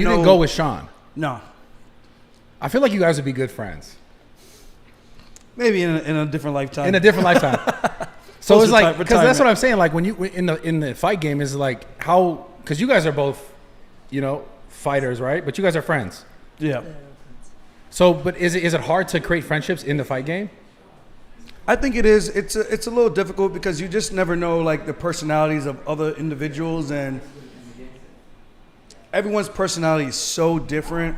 You didn't go with Sean. No. I feel like you guys would be good friends. Maybe in a different lifetime. In a different lifetime. So it's like, because that's what I'm saying. Like when you in the fight game is like how, because you guys are both, fighters, right? But you guys are friends. Yeah. So, but is it hard to create friendships in the fight game? I think it is. It's a little difficult because you just never know like the personalities of other individuals, and everyone's personality is so different.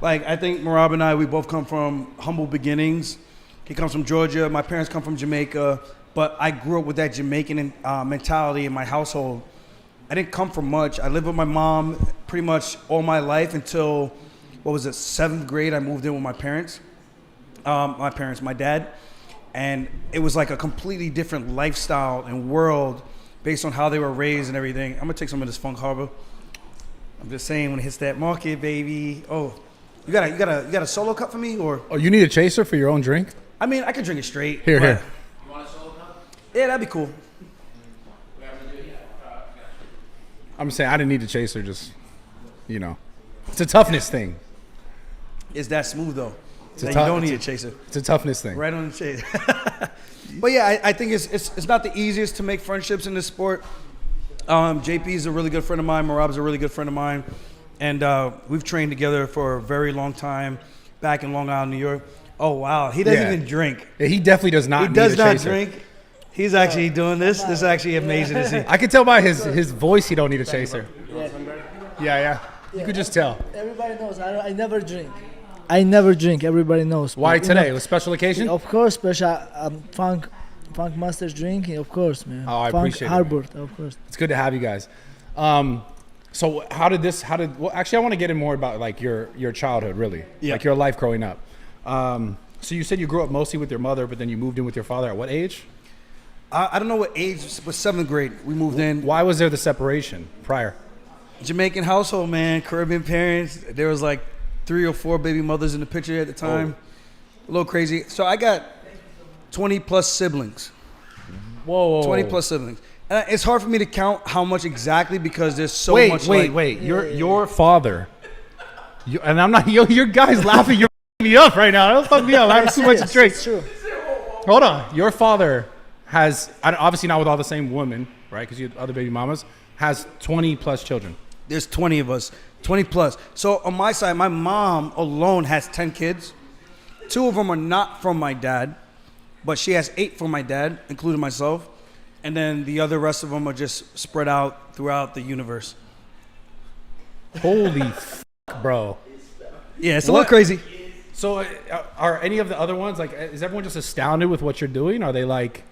Like I think Marab and I, we both come from humble beginnings. He comes from Georgia. My parents come from Jamaica, but I grew up with that Jamaican mentality in my household. I didn't come from much. I lived with my mom pretty much all my life until, 7th grade. I moved in with my parents. My dad. And it was like a completely different lifestyle and world based on how they were raised and everything. I'm gonna take some of this Funk Harbor. I'm just saying when it hits that market, baby. Oh, you got a solo cup for me, or? Oh, you need a chaser for your own drink? I mean, I could drink it straight. Here. You want a solo cup? Yeah, that'd be cool. I'm saying I didn't need a chaser, just, it's a toughness thing. It's that smooth though. You don't need a chaser. It's a toughness thing. Right on the chaser. But yeah, I think it's not the easiest to make friendships in this sport. JP is a really good friend of mine. Marab's a really good friend of mine. And we've trained together for a very long time back in Long Island, New York. Oh, wow. He doesn't even drink. Yeah, he definitely does not He need does a not chaser. drink. He's actually doing this. This is actually amazing to see. I can tell by his voice he don't need a chaser. Yeah. You could just tell. Everybody knows. I never drink. I never drink. Everybody knows. Why But, today? It was a special occasion? Of course, special. Funk Masters drinking. Of course, man. Oh, I Funk appreciate it, Harbor, of course. It's good to have you guys. So well, actually I want to get in more about like your childhood, really. Yeah. Like your life growing up. So you said you grew up mostly with your mother, but then you moved in with your father at what age? I don't know what age, but 7th grade we moved in. Why was there the separation prior? Jamaican household, man. Caribbean parents. There was like 3 or 4 baby mothers in the picture at the time. A little crazy. So I got 20 plus siblings. Whoa. 20 plus siblings. And it's hard for me to count how much exactly because there's so much. Wait. Your father. And I'm not. Your guys laughing. You're me up right now. Don't fuck me up. I have too much to drink. It's true. Hold on. Your father has, obviously not with all the same women, right? Because you have other baby mamas. Has 20 plus children. There's 20 of us. 20 plus. So on my side, my mom alone has 10 kids. 2 of them are not from my dad, but she has 8 from my dad, including myself. And then the other rest of them are just spread out throughout the universe. Holy bro. Yeah, it's a little crazy. So are any of the other ones, like, is everyone just astounded with what you're doing? Are they like...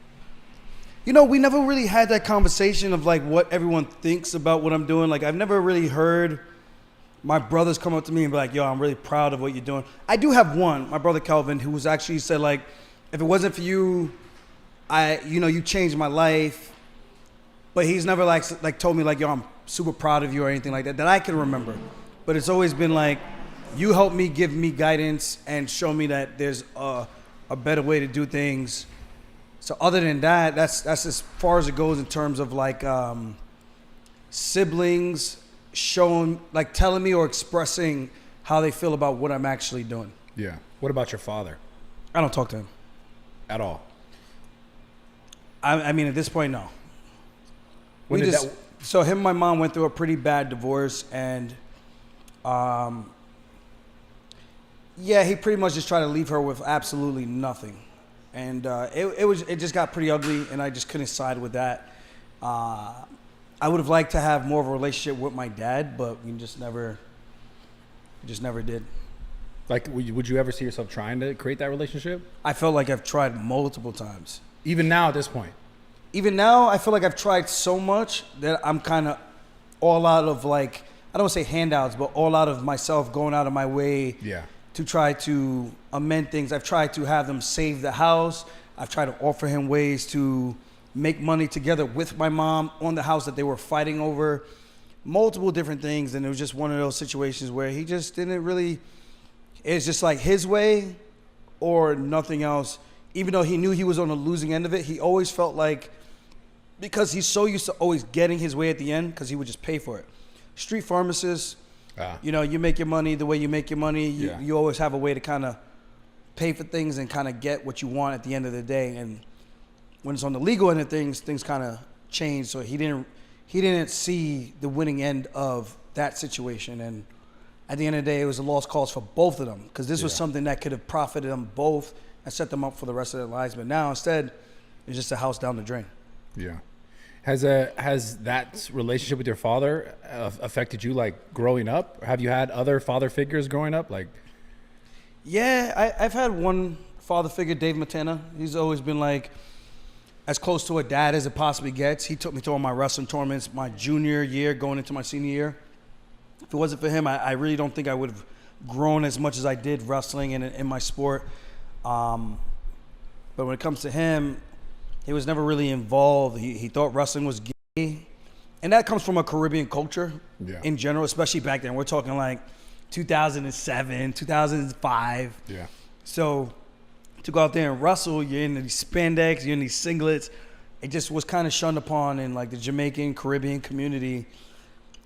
We never really had that conversation of like what everyone thinks about what I'm doing. Like I've never really heard my brothers come up to me and be like, yo, I'm really proud of what you're doing. I do have one, my brother Calvin, who was actually said like, if it wasn't for you, you changed my life. But he's never like told me like, yo, I'm super proud of you or anything like that I can remember. But it's always been like, you helped me, give me guidance and show me that there's a better way to do things. So other than that, that's as far as it goes in terms of like siblings showing, like telling me or expressing how they feel about what I'm actually doing. Yeah. What about your father? I don't talk to him. At all? I mean, at this point, no. When So him and my mom went through a pretty bad divorce, and he pretty much just tried to leave her with absolutely nothing. And it just got pretty ugly, and I just couldn't side with that. I would have liked to have more of a relationship with my dad, but we just never did. Like, would you ever see yourself trying to create that relationship? I felt like I've tried multiple times. Even now at this point? Even now, I feel like I've tried so much that I'm kind of all out of like, I don't want to say handouts, but all out of myself, going out of my way. Yeah. To try to amend things. I've tried to have them save the house. I've tried to offer him ways to make money together with my mom on the house that they were fighting over. Multiple different things, and it was just one of those situations where he just didn't really, it's just like his way or nothing else. Even though he knew he was on the losing end of it, he always felt like, because he's so used to always getting his way at the end, because he would just pay for it. Street pharmacist, You know, you make your money the way you make your money. You always have a way to kind of pay for things and kind of get what you want at the end of the day. And when it's on the legal end of things kind of change. So he didn't see the winning end of that situation. And at the end of the day, it was a lost cause for both of them, because this was something that could have profited them both and set them up for the rest of their lives. But now instead, it's just a house down the drain. Yeah. Has that relationship with your father affected you, like, growing up? Have you had other father figures growing up? Like, yeah, I've had one father figure, Dave Matena. He's always been like as close to a dad as it possibly gets. He took me to all my wrestling tournaments my junior year going into my senior year. If it wasn't for him, I really don't think I would have grown as much as I did wrestling and in my sport. But when it comes to him, he was never really involved. He thought wrestling was gay. And that comes from a Caribbean culture in general, especially back then. We're talking like 2007, 2005. Yeah. So to go out there and wrestle, you're in these spandex, you're in these singlets. It just was kind of shunned upon in like the Jamaican, Caribbean community.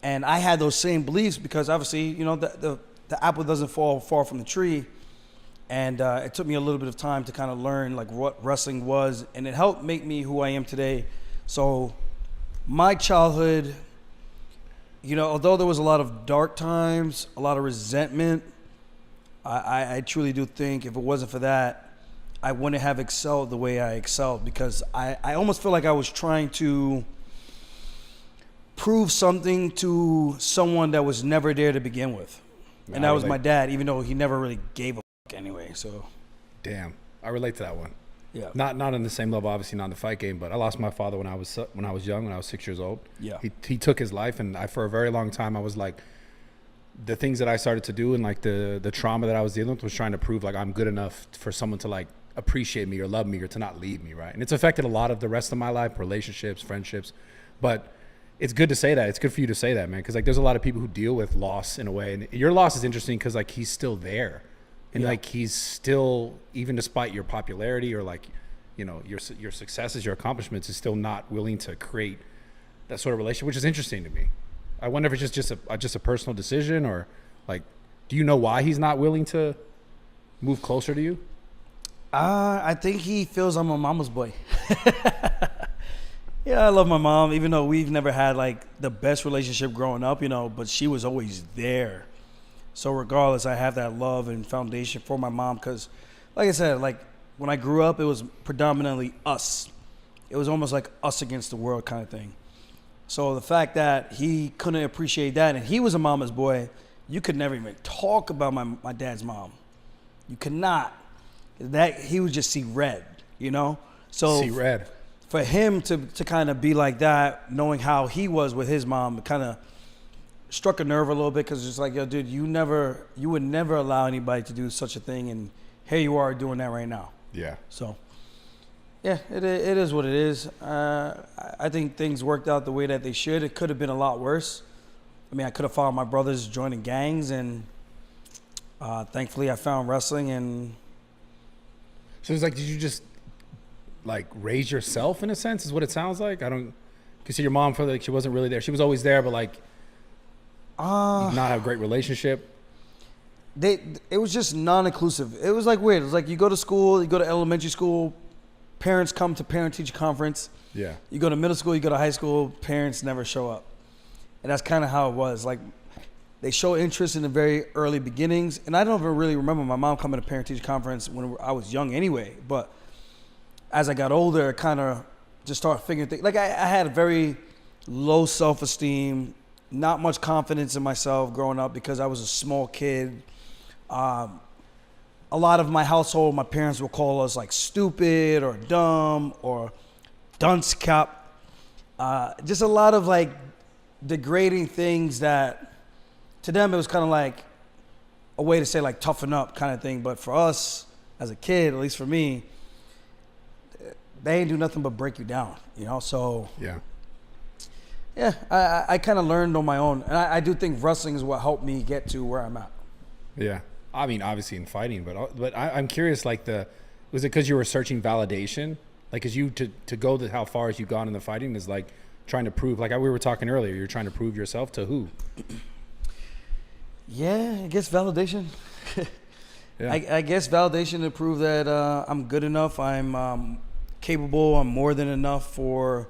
And I had those same beliefs because obviously, you know, the apple doesn't fall far from the tree. And it took me a little bit of time to kind of learn like what wrestling was, and it helped make me who I am today. So my childhood, you know, although there was a lot of dark times, a lot of resentment, I truly do think if it wasn't for that, I wouldn't have excelled the way I excelled, because I almost feel like I was trying to prove something to someone that was never there to begin with. And that was my dad, even though he never really gave a fuck anyway. So, damn, I relate to that one. Yeah. Not on the same level, obviously not in the fight game, but I lost my father when I was young, when I was 6 years old. Yeah. He took his life, and for a very long time I was like, the things that I started to do and like the trauma that I was dealing with was trying to prove like I'm good enough for someone to like appreciate me or love me or to not leave me, right? And it's affected a lot of the rest of my life, relationships, friendships, but it's good to say that. It's good for you to say that, man, because like there's a lot of people who deal with loss in a way, and your loss is interesting because like he's still there, and like he's still, even despite your popularity or like, you know, your successes, your accomplishments, is still not willing to create that sort of relationship, which is interesting to me. I wonder if it's just a personal decision, or like, do you know why he's not willing to move closer to you? I think he feels I'm a mama's boy. Yeah, I love my mom, even though we've never had like the best relationship growing up, you know, but she was always there. So regardless, I have that love and foundation for my mom, because like I said, like when I grew up, it was predominantly us. It was almost like us against the world kind of thing. So the fact that he couldn't appreciate that, and he was a mama's boy, you could never even talk about my dad's mom. You could not. That he would just see red, you know? So See red. For him to kind of be like that, knowing how he was with his mom, it kind of struck a nerve a little bit, because it's like, yo, dude, you would never allow anybody to do such a thing, and here you are doing that right now. Yeah. So, yeah, it is what it is. I think things worked out the way that they should. It could have been a lot worse. I mean, I could have followed my brothers joining gangs, and thankfully I found wrestling. And so it's like, did you just like raise yourself in a sense, is what it sounds like? I don't, because your mom felt like she wasn't really there. She was always there, but like not have a great relationship. It was just non-inclusive. It was like weird. It was like you go to school, you go to elementary school, parents come to parent-teacher conference. Yeah. You go to middle school, you go to high school, parents never show up. And that's kind of how it was. Like, they show interest in the very early beginnings. And I don't even really remember my mom coming to parent-teacher conference when I was young anyway. But as I got older, I kind of just started figuring things. Like, I had a very low self-esteem, not much confidence in myself growing up because I was a small kid. A lot of my household, my parents would call us like stupid or dumb or dunce cap. Just a lot of like degrading things that to them it was kind of like a way to say like toughen up kind of thing. But for us as a kid, at least for me, they ain't do nothing but break you down, you know? So yeah, I kind of learned on my own. And I do think wrestling is what helped me get to where I'm at. Yeah. I mean, obviously in fighting, but I'm curious, like was it because you were searching validation? Like, as you to go to how far as you've gone in the fighting is like trying to prove, like we were talking earlier, you're trying to prove yourself to who? Yeah, I guess validation. Yeah. I guess validation to prove that I'm good enough. I'm capable. I'm more than enough for.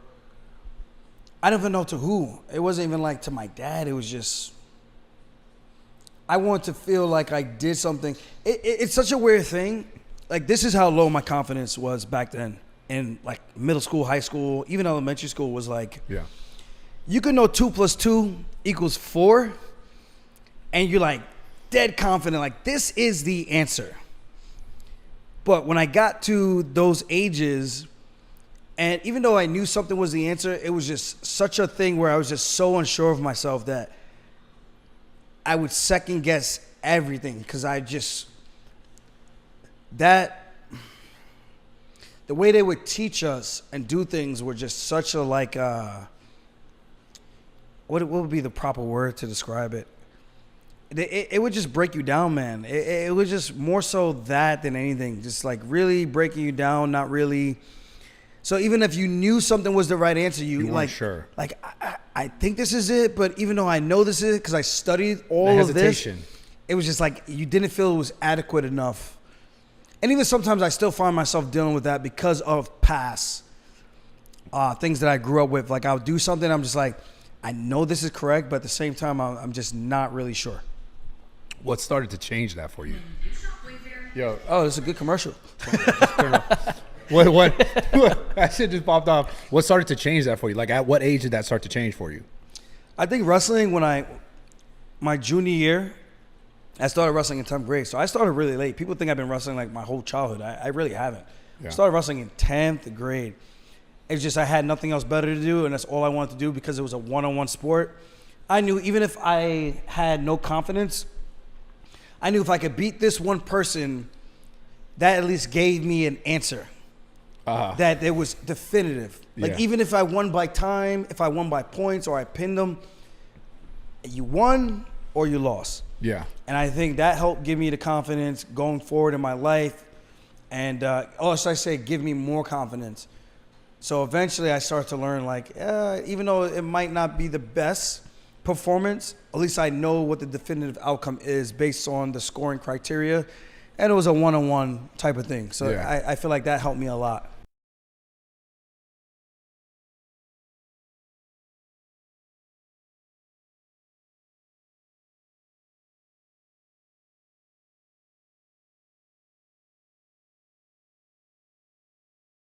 I don't even know to who. It wasn't even like to my dad. It was just. I want to feel like I did something. It's such a weird thing. Like, this is how low my confidence was back then. In like middle school, high school, even elementary school was like, Yeah. you can know 2 + 2 = 4, and you're like dead confident, like this is the answer. But when I got to those ages, and even though I knew something was the answer, it was just such a thing where I was just so unsure of myself that I would second guess everything because the way they would teach us and do things were just such a like what would be the proper word to describe it? It would just break you down, man. It was just more so that than anything, just like really breaking you down, not really. So even if you knew something was the right answer, you weren't like sure. Like I think this is it, but even though I know this is it because I studied all of this, it was just like you didn't feel it was adequate enough. And even sometimes I still find myself dealing with that because of past things that I grew up with. Like I'll do something, I'm just like, I know this is correct, but at the same time, I'm just not really sure. What started to change that for you? Yo, Oh, this is a good commercial. what that shit just popped off. What started to change that for you? Like, at what age did that start to change for you? I think wrestling my junior year, I started wrestling in 10th grade. So I started really late. People think I've been wrestling like my whole childhood. I really haven't. Yeah. I started wrestling in 10th grade. It's just I had nothing else better to do, and that's all I wanted to do because it was a one-on-one sport. I knew even if I had no confidence, I knew if I could beat this one person, that at least gave me an answer. That it was definitive. Like, even if I won by time, if I won by points or I pinned them, you won or you lost. Yeah. And I think that helped give me the confidence going forward in my life. And also I say give me more confidence. So eventually I started to learn, like, even though it might not be the best performance, at least I know what the definitive outcome is based on the scoring criteria. And it was a one-on-one type of thing. So I feel like that helped me a lot.